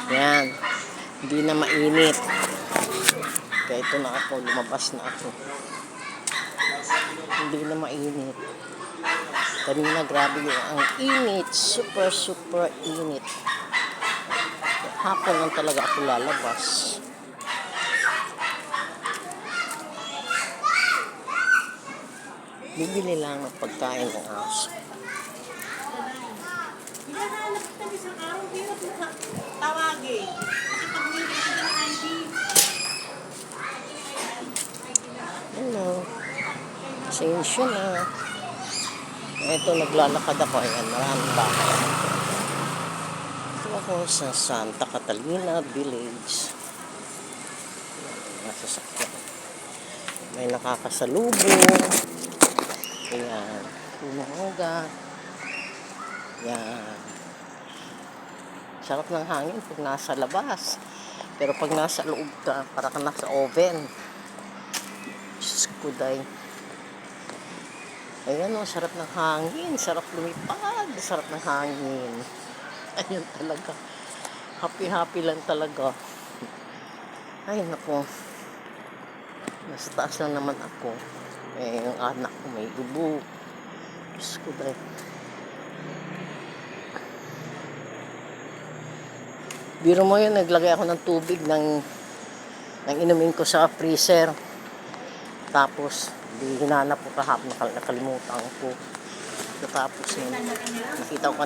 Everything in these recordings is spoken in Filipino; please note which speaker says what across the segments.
Speaker 1: Yan. Hindi na mainit. Kaya ito na ako. Lumabas na ako. Hindi na mainit. Kanina grabe yung ang init. Super, super init. Hapon lang talaga ako lalabas. Bibili lang ng pagkain ng aso.
Speaker 2: Hinahanap kita isang araw, hirap na tawagin. Nakipag-meeting ka na, Angie.
Speaker 1: Hello. Pasensya na. Ito, naglalakad ako. Ayan, maraming bahay. Ito ako sa Santa Catalina Village. Nasa sakyan. May nakakasalubong. Ayan. Umuuga. Ayan. Sarap ng hangin pag nasa labas. Pero pag nasa loob ka, para ka nasa oven. Diyos ko, day. Ayan o, sarap ng hangin. Sarap lumipad. Sarap ng hangin. Ayan talaga. Happy-happy lang talaga. Ay, naku. Nasa taas na naman ako. Eh, yung anak ko may ubo. Diyos ko, day. Biro mo yun, naglagay ako ng tubig ng inumin ko sa freezer. Tapos, di hinanap ko kahapon, nakalimutan ko. Tapos yun, nakita ko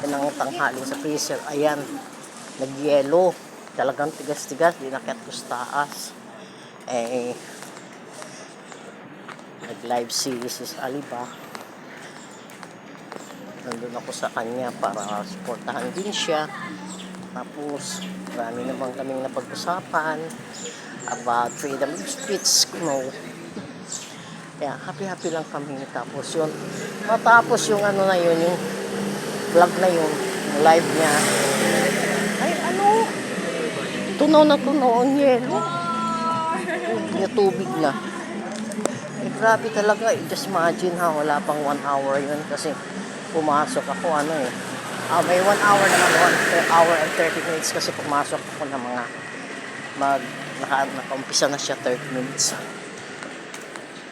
Speaker 1: ng tanghali sa freezer. Ayan, nagyelo. Talagang tigas-tigas, di nakiat ko sa taas. Eh, nag-live si Aliba. Nandun ako sa kanya para supportahan din siya. Tapos, marami naman kaming napag-usapan about freedom of speech, Kaya, happy-happy lang kami. Tapos yun, matapos yung ano na yun, yung vlog na yun, yung live niya. Ay, ano? Tunaw na tunaw ang yelo. Yung tubig na. Eh, grabe talaga. Just imagine ha, wala pang 1 hour yun kasi pumasok ako, may 1 hour naman, 1 hour and 30 minutes kasi pumasok ako ng mga nakaumpisa na siya 30 minutes.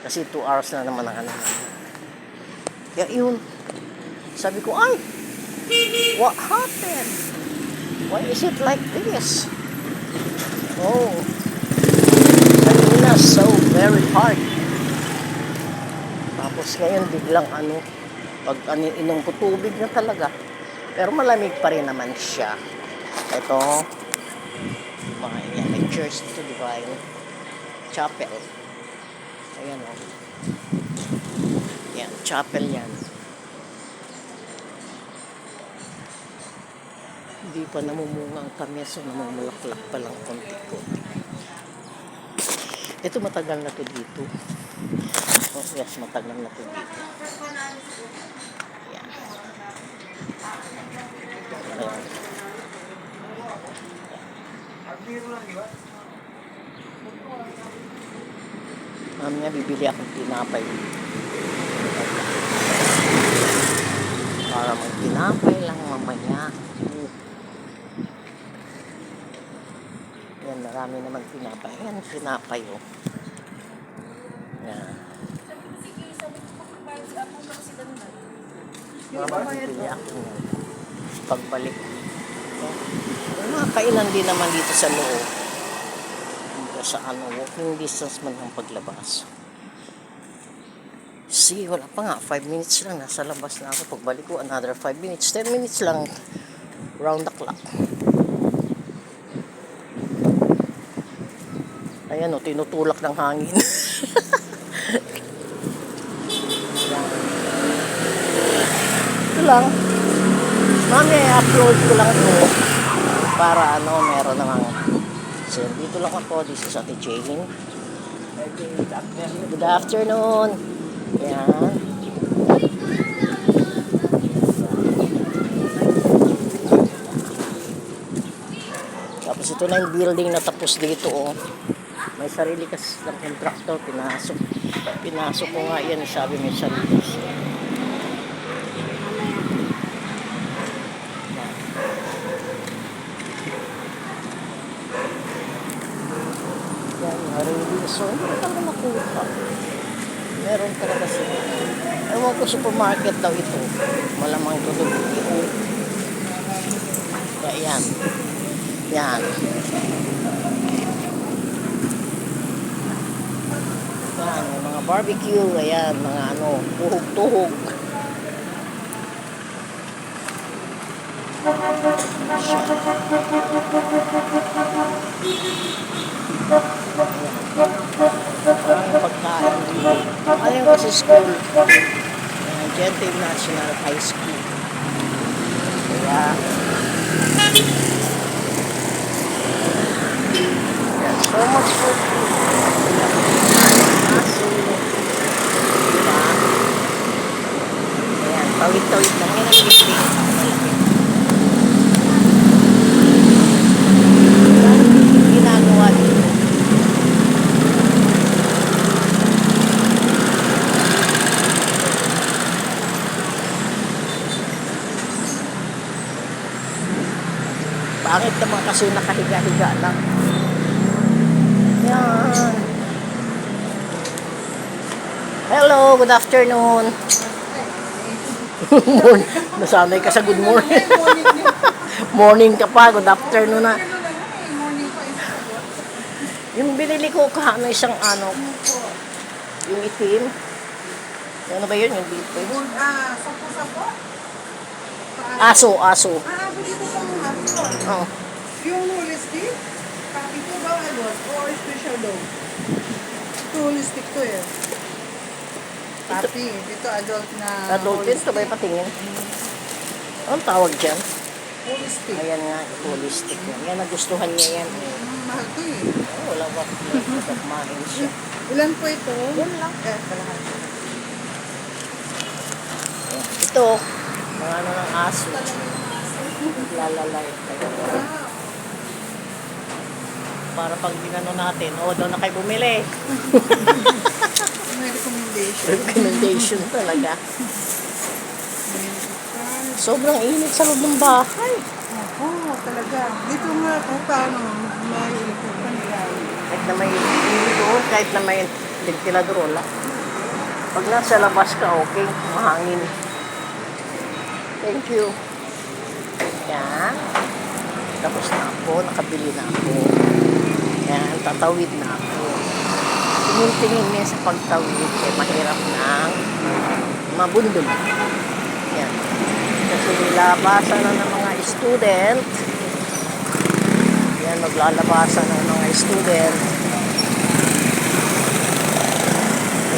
Speaker 1: Kasi 2 hours na naman ang Kaya yun, sabi ko, ay, what happened? Why is it like this? Oh, kanina so very hard. Tapos ngayon biglang pag inom ko tubig na talaga. Pero malamig pa rin naman siya. Ito, mga yan, may church to Divine Chapel. Ayan o. Yan, chapel yan. Hindi pa namumunga ang kami, so namumulaklak pa lang konti-konti. Ito matagal na to dito. Oh, yes, matagal na to dito. Yan. Ayan. Mamaya bibili akong tinapay. Para magtinapay lang mamaya. Yan, marami naman tinapay. Yan, tinapay o. Yan. Mamaya bibili ako yan. Pagbalik. Mga kainan din naman dito sa loob. Sa walking distance man ang paglabas. See, wala pa nga, 5 minutes lang, nasa labas na ako. Pagbalik ko, another 5 minutes, 10 minutes lang, round the clock. Ayan o, tinutulak ng hangin. Ito lang. Mami, upload ko lang ito para meron namang. So, dito lang ako. This is Ate Jane. Good afternoon. Yan. Tapos ito na yung building na tapos dito. May sarili kasi ng contractor. Pinasok ko nga yan. Sabi may sarili. Really, so hindi ko talaga nakuha. Meron talaga sila. Ewan ko supermarket daw ito. Malamang ito doon. Kaya yan. Yan. Yan, may mga barbecue. Ayan, mga ano, tuhog-tuhog. Maraming pagkain dito. Ano yung kasi school? Gente National High School. Kaya, so much for food. Aso. Diba? Ayan, tawid-tawid lang. Yan ang ginagawa dito. Pangit naman kasi nakahiga-higa lang. Yan. Hello, good afternoon. Nasanay ka sa good morning. Morning ka pa, good afternoon na. Yung binili ko kahano isang ano, yung itim. Ano ba yun? Yung dito.
Speaker 2: Sapo-sapo?
Speaker 1: Aso.
Speaker 2: Dito sa mga aso.
Speaker 1: Oh.
Speaker 2: Yung holistic, ito ba ano? Or special dog? Ito holistic to eh. Papi, ito adult na
Speaker 1: Adult din, ito ba yung patingin? Anong tawag dyan?
Speaker 2: holistic.
Speaker 1: Ayan nga, holistic yan. Yan, nagustuhan niya yan.
Speaker 2: Mahal to eh.
Speaker 1: Oh, wala ba? Kumain siya.
Speaker 2: Ilan po ito?
Speaker 1: Yan lang.
Speaker 2: Kalahati.
Speaker 1: Ito, mga ano ng aso. Lalalay. Para pag ginano natin, doon na kayo bumili.
Speaker 2: May recommendation.
Speaker 1: Recommendation talaga. Sobrang init sa loob ng bahay.
Speaker 2: Oo, talaga. Dito nga kung paano may panilay.
Speaker 1: Kahit na may init doon, kahit na may ventilador, wala. Pag nasa labas ka, okay, mahangin. Thank you. Yan. Tapos na ako, nakabili na ako. Yan, tatawid na ako. Tingin-tingin niya sa pagtawid, eh, mahirap na mabundol. Yan. Kasi nilabasan na ng mga student. Yan, maglalabasan ng mga student.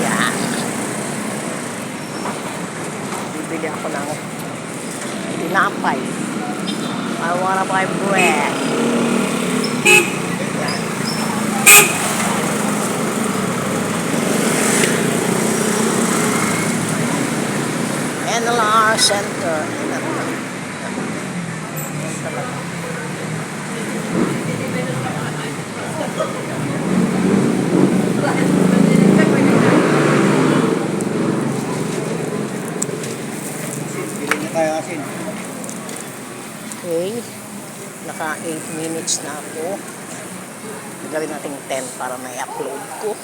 Speaker 1: Yan. Bibili ako ng tinapay. I wanna buy bread. Yan. NLR Center. Yan talaga.
Speaker 3: Bili na tayo asin.
Speaker 1: Okay. Naka 8 minutes na ako. Gawin natin 10 para may upload ko.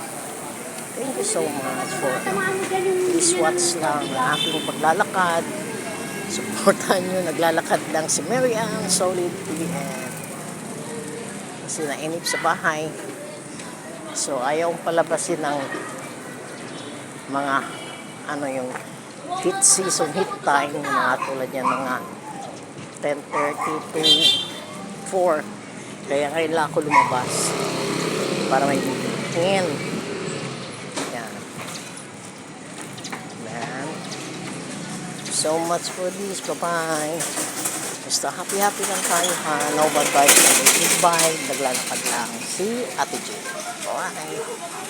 Speaker 1: Thank you so much for this watch lang na aking paglalakad. Supportan nyo. Naglalakad lang si Mary Ann Solid PBN. Kasi nainip sa bahay. So ayaw palabasin ng mga ano yung heat season, heat time, mga tulad yan mga 10:30 to 4. Kaya kailangan ko lumabas para may bibigyan. Yan. Yan. So much for this. Bye-bye. Basta happy-happy lang tayo ha. No bad vibes. Goodbye. Naglalakad lang si Ate J. Bye.